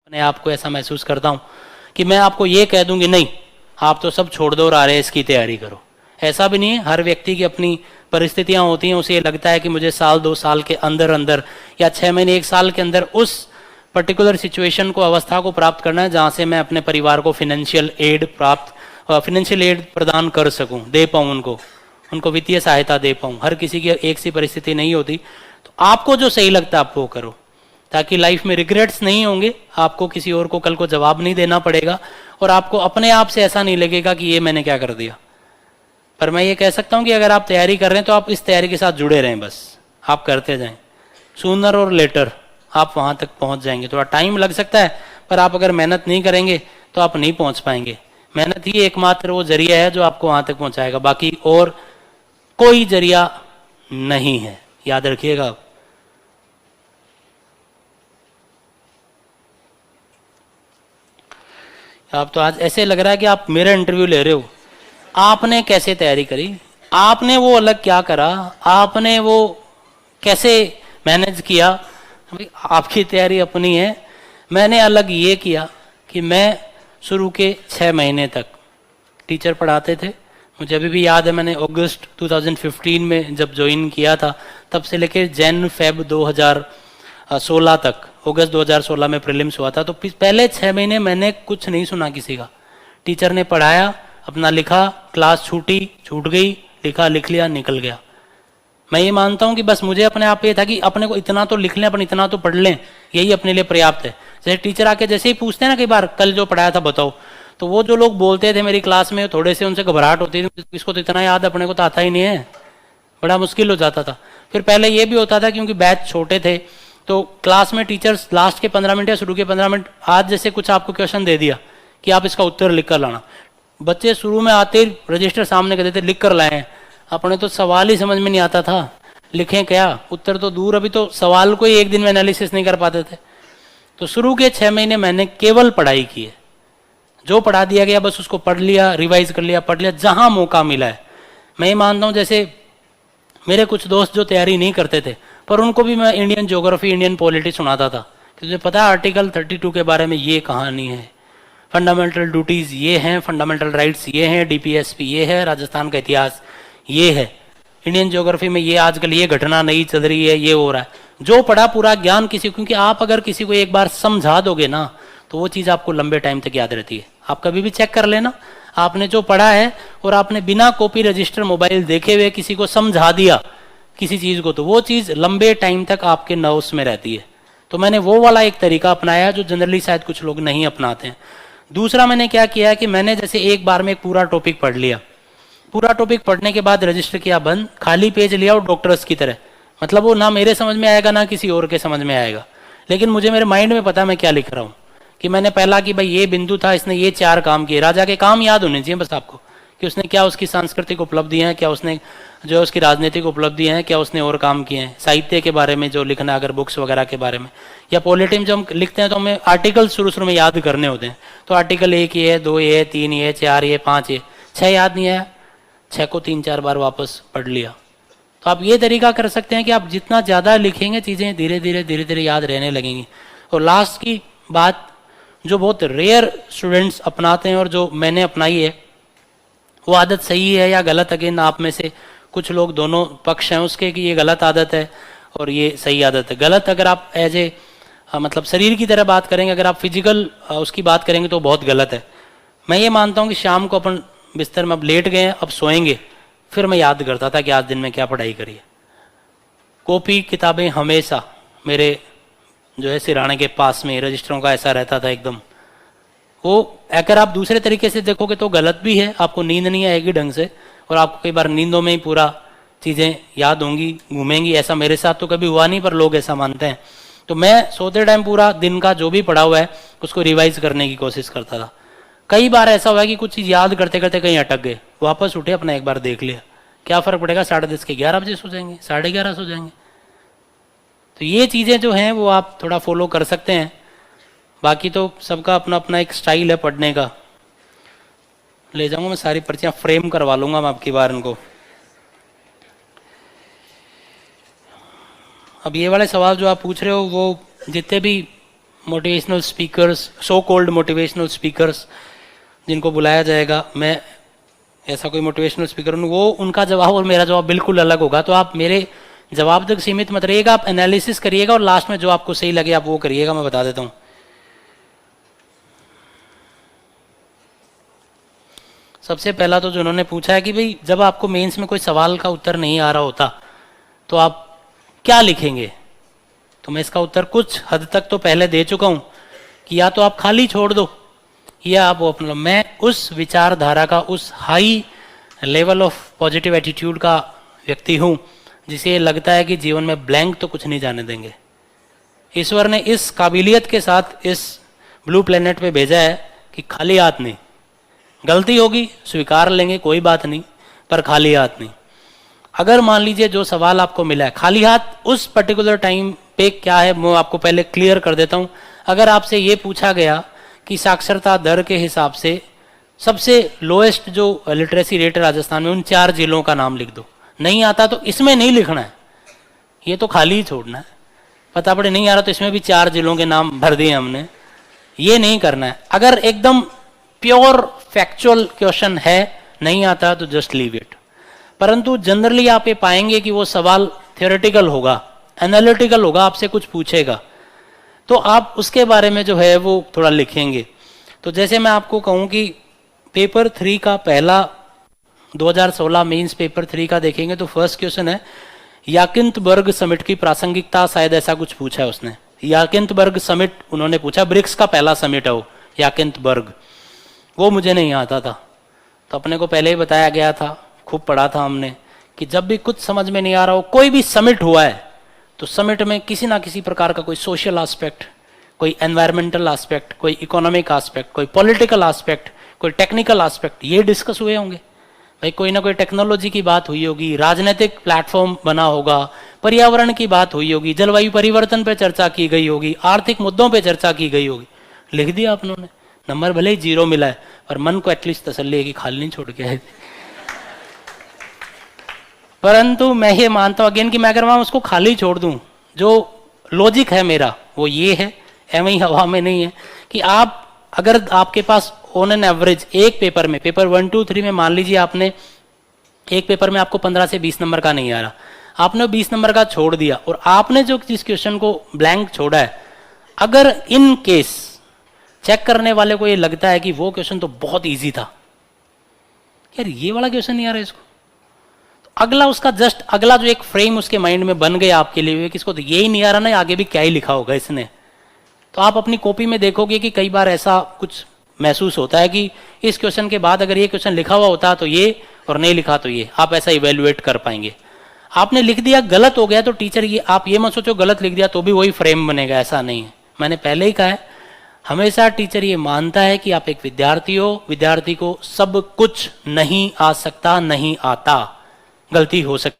अपने आप को ऐसा महसूस करता हूँ कि मैं आपको ये कह दूंगी नहीं आप तो सब छोड़ दो और RAS की तैयारी करो। ऐसा भी नहीं है, हर व्यक्ति की अपनी परिस्थितियां होती हैं। उसे ये लगता है कि मुझे साल 2 साल के अंदर अंदर या 6 महीने 1 साल के अंदर उस पर्टिकुलर सिचुएशन को, अवस्था को प्राप्त करना है जहाँ से मैं अपने परिवार को फाइनेंशियल एड प्रदान कर सकूँ, दे पाऊँ, उनको वित्तीय सहायता दे पाऊँ। हर किसी की एक सी परिस्थिति नहीं होती। तो आपको जो सही लगता है आप वो करो, ताकि लाइफ में रिग्रेट्स नहीं होंगे, आपको किसी और को कल को जवाब नहीं देना पड़ेगा और आपको अपने आप से ऐसा नहीं लगेगा कि ये मैंने क्या कर दिया। पर मैं ये कह सकता हूँ कि अगर आप तैयारी कर रहे हैं तो आप इस तैयारी के साथ जुड़े रहें, बस आप करते जाएं। सूनर और लेटर आप वहाँ तक पहुँच जाएंगे। थोड़ा टाइम लग सकता है, पर आप अगर मेहनत नहीं करेंगे तो आप नहीं पहुँच पाएंगे। मेहनत ही एकमात्र वो जरिया है जो आपको वहाँ तक पहुँचाएगा, बाकी और कोई जरिया नहीं है, याद रखिएगा आप। आप तो आज ऐसे लग रहा है कि आप मेरा इंटरव्यू ले रहे हो। आपने कैसे तैयारी करी, आपने वो अलग क्या करा, आपने वो कैसे मैनेज किया, भाई आपकी तैयारी अपनी है। मैंने अलग ये किया कि मैं शुरू के 6 महीने तक टीचर पढ़ाते थे। मुझे अभी भी याद है, मैंने अगस्त 2015 में जब ज्वाइन किया था, तब से लेकर जन फेब 2016 तक, अगस्त 2016 में प्रीलिम्स हुआ था, तो पहले 6 महीने मैंने कुछ नहीं सुना किसी का। टीचर ने पढ़ाया, अपना लिखा, क्लास छूट गई, लिखा, लिख लिया, निकल गया। मैं ये मानता हूँ कि बस मुझे अपने आप ये था कि अपने को इतना तो लिख लें, अपन इतना तो पढ़ लें, यही अपने लिए पर्याप्त है। जैसे टीचर आके जैसे ही पूछते हैं ना कई बार, कल जो पढ़ाया था बताओ, तो वो जो लोग बोलते थे मेरी क्लास में, थोड़े से उनसे घबराहट होती थी, इसको तो इतना याद, अपने को तो आता ही नहीं है, बड़ा मुश्किल हो जाता था। फिर पहले ये भी होता था क्योंकि बैच छोटे थे, तो क्लास में टीचर्स लास्ट के 15 मिनट या शुरू के 15 मिनट, आज जैसे कुछ आपको क्वेश्चन दे दिया कि आप इसका उत्तर लिख कर लाना, बच्चे शुरू में आते ही रजिस्टर सामने कर देते, लिख कर लाए। अपने तो सवाल ही समझ में नहीं आता था, लिखें क्या, उत्तर तो दूर, अभी तो सवाल को ही एक दिन में एनालिसिस नहीं कर पाते थे। तो शुरू के 6 महीने मैंने केवल पढ़ाई की है, जो पढ़ा दिया गया बस उसको पढ़ लिया, रिवाइज कर लिया, पढ़ लिया, जहां मौका मिला है। मैं ये मानता हूं, जैसे मेरे कुछ दोस्त जो तैयारी नहीं करते थे, पर उनको भी मैं इंडियन ज्योग्राफी, इंडियन पॉलिटी सुनाता था कि तुझे पता है आर्टिकल 32 के बारे में ये कहानी है, फंडामेंटल ड्यूटीज ये हैं, फंडामेंटल राइट्स ये हैं, DPSP ये है, राजस्थान का इतिहास ये है, इंडियन ज्योग्राफी में ये आजकल ये घटना नई चल रही है, ये हो रहा है। जो पढ़ा पूरा ज्ञान किसी, क्योंकि आप अगर किसी को एक बार समझा दोगे ना तो वो चीज़ आपको लंबे टाइम तक याद रहती है। आप कभी भी चेक कर लेना, आपने जो पढ़ा है और आपने बिना कॉपी रजिस्टर मोबाइल देखे हुए किसी को समझा दिया किसी चीज़ को, तो वो चीज़ लंबे टाइम तक आपके नर्व्स में रहती है। तो मैंने वो वाला एक तरीका अपनाया जो जनरली शायद कुछ लोग नहीं अपनाते हैं। दूसरा मैंने क्या किया कि मैंने जैसे एक बार में एक पूरा टॉपिक पढ़ लिया, पूरा टॉपिक पढ़ने के बाद रजिस्टर किया बंद, खाली पेज लिया और डॉक्टर्स की तरह, मतलब वो ना मेरे समझ में आएगा ना किसी और के समझ में आएगा, लेकिन मुझे मेरे माइंड में पता मैं क्या लिख रहा हूँ। कि मैंने पहला कि भाई ये बिंदु था, इसने ये 4 काम किए, राजा के काम याद होने चाहिए बस आपको, कि उसने क्या, उसकी सांस्कृतिक उपलब्धियां हैं, क्या उसने जो है उसकी राजनीतिक उपलब्धियां हैं, क्या उसने और काम किए हैं, साहित्य के बारे में जो लिखना, अगर बुक्स वगैरह के बारे में, या पॉलिटी में जो हम लिखते हैं तो हमें आर्टिकल शुरू में याद करने होते हैं। तो आर्टिकल 1 ये है, 2 ये है, 3 ये, 4 ये, 5 ये, 6 याद नहीं आया, 6 को 3-4 बार वापस पढ़ लिया। तो आप ये तरीका कर सकते हैं कि आप जितना ज़्यादा लिखेंगे चीज़ें धीरे धीरे याद रहने लगेंगी। और लास्ट की बात जो बहुत रेयर स्टूडेंट्स अपनाते हैं और जो मैंने अपनाई है, वो आदत सही है या गलत, अगेन आप में से कुछ लोग दोनों पक्ष हैं उसके कि ये गलत आदत है और ये सही आदत है। गलत अगर आप एज ए मतलब शरीर की तरह बात करेंगे, अगर आप फिजिकल उसकी बात करेंगे तो बहुत गलत है। मैं ये मानता हूँ कि शाम को अपन बिस्तर में अब लेट गए, अब सोएंगे, फिर मैं याद करता था कि आज दिन में क्या पढ़ाई करी है। कॉपी किताबें हमेशा मेरे जो है सिराने के पास में रजिस्टरों का ऐसा रहता था एकदम। वो अगर आप दूसरे तरीके से देखोगे तो गलत भी है, आपको नींद नहीं आएगी ढंग से, और आपको कई बार नींदों में ही पूरा चीज़ें याद होंगी, घूमेंगी। ऐसा मेरे साथ तो कभी हुआ नहीं, पर लोग ऐसा मानते हैं। तो मैं सोते टाइम पूरा दिन का जो भी पढ़ा हुआ है उसको रिवाइज करने की कोशिश करता था। कई बार ऐसा हुआ कि कुछ चीज़ याद करते करते कहीं अटक गए, वापस उठे, अपना एक बार देख लिया, क्या फ़र्क पड़ेगा, 10:30 के 11 बजे सो जाएंगे, 11:30 सो जाएंगे। तो ये चीज़ें जो हैं वो आप थोड़ा फॉलो कर सकते हैं। बाकी तो सबका अपना अपना एक स्टाइल है पढ़ने का। ले जाऊंगा मैं, सारी पर्चियाँ फ्रेम करवा लूंगा मैं आपकी बार इनको। अब ये वाले सवाल जो आप पूछ रहे हो वो जितने भी motivational speakers, so called motivational speakers जिनको बुलाया जाएगा, मैं ऐसा कोई मोटिवेशनल स्पीकर हूँ, वो उनका जवाब और मेरा जवाब बिल्कुल अलग होगा। तो आप मेरे जवाब तक सीमित मत रहिएगा, आप एनालिसिस करिएगा और लास्ट में जो आपको सही लगे आप वो करिएगा। मैं बता देता हूँ। सबसे पहला तो जो उन्होंने पूछा है कि भाई जब आपको मेंस में कोई सवाल का उत्तर नहीं आ रहा होता तो आप क्या लिखेंगे, तो मैं इसका उत्तर कुछ हद तक तो पहले दे चुका हूं कि या तो आप खाली छोड़ दो या आप वो अपना, मैं उस विचारधारा का, उस high level of positive attitude का व्यक्ति हूं जिसे ये लगता है कि जीवन में ब्लैंक तो कुछ नहीं जाने देंगे। ईश्वर ने इस काबिलियत के साथ इस ब्लू प्लेनेट पे भेजा है कि खाली हाथ नहीं, गलती होगी स्वीकार लेंगे कोई बात नहीं, पर खाली हाथ नहीं। अगर मान लीजिए जो सवाल आपको मिला है खाली हाथ उस पर्टिकुलर टाइम पे क्या है, मैं आपको पहले क्लियर कर देता हूं। अगर आपसे ये पूछा गया कि साक्षरता दर के हिसाब से सबसे लोएस्ट जो लिटरेसी रेट है राजस्थान में, उन 4 जिलों का नाम लिख दो, नहीं आता तो इसमें नहीं लिखना है, ये तो खाली ही छोड़ना है। पता पड़े नहीं आ रहा तो इसमें भी 4 जिलों के नाम भर दिए हमने, ये नहीं करना है। अगर एकदम प्योर फैक्चुअल क्वेश्चन है, नहीं आता तो जस्ट लीव इट। परंतु जनरली आप ये पाएंगे कि वो सवाल थियोरेटिकल होगा, एनालिटिकल होगा, आपसे कुछ पूछेगा तो आप उसके बारे में जो है वो थोड़ा लिखेंगे। तो जैसे मैं आपको कहूं कि पेपर 3 का पहला 2016 मेंस पेपर 3 का देखेंगे तो फर्स्ट क्वेश्चन है याकिंतबर्ग समिट की प्रासंगिकता, शायद ऐसा कुछ पूछा है उसने। याकिंतबर्ग समिट उन्होंने पूछा, ब्रिक्स का पहला समिट है वो याकिंतबर्ग, वो मुझे नहीं आता था तो अपने को पहले ही बताया गया था, खूब पढ़ा था हमने कि जब भी कुछ समझ में नहीं आ रहा हो, कोई भी समिट हुआ है तो समिट में किसी ना किसी प्रकार का कोई सोशल एस्पेक्ट, कोई एनवायरमेंटल एस्पेक्ट, कोई इकोनॉमिक एस्पेक्ट, कोई पॉलिटिकल एस्पेक्ट, कोई टेक्निकल एस्पेक्ट, ये डिस्कस हुए होंगे। भाई कोई ना कोई टेक्नोलॉजी की बात हुई होगी, राजनीतिक प्लेटफॉर्म बना होगा, पर्यावरण की बात हुई होगी, जलवायु परिवर्तन पर चर्चा की गई होगी, आर्थिक मुद्दों पर चर्चा की गई होगी, लिख दिया आप लोगों ने। नंबर भले ही 0 मिला है पर मन को एटलीस्ट तसल्ली है कि खाली नहीं छोड़ के आए थे। परंतु मैं ये मानता हूं अगेन कि मैं अगर वहां उसको खाली छोड़ दूं, जो लॉजिक है मेरा वो ये है, एवं ही हवा में नहीं है, कि आप अगर आपके पास ऑन एन एवरेज एक पेपर में, पेपर 1, 2, 3 में मान लीजिए आपने एक पेपर में आपको 15 से 20 नंबर का नहीं आ रहा, आपने 20 नंबर का छोड़ दिया और आपने जो जिस क्वेश्चन को ब्लैंक छोड़ा है, अगर इन केस चेक करने वाले को ये लगता है कि वो क्वेश्चन तो बहुत इजी था, यार ये वाला क्वेश्चन नहीं आ रहा इसको, तो अगला उसका जस्ट अगला जो एक फ्रेम उसके माइंड में बन गया आपके लिए कि इसको तो यही नहीं आ रहा ना, आगे भी क्या ही लिखा होगा इसने। तो आप अपनी कॉपी में देखोगे कि कई बार ऐसा कुछ महसूस होता है कि इस क्वेश्चन के बाद अगर ये क्वेश्चन लिखा हुआ होता तो ये, और नहीं लिखा तो ये, आप ऐसा इवेल्युएट कर पाएंगे। आपने लिख दिया गलत हो गया तो टीचर ये, आप ये मत सोचो गलत लिख दिया तो भी वही फ्रेम बनेगा, ऐसा नहीं है। मैंने पहले ही कहा है, हमेशा टीचर ये मानता है कि आप एक विद्यार्थी हो, विद्यार्थी को सब कुछ नहीं आ सकता, नहीं आता, गलती हो सकती।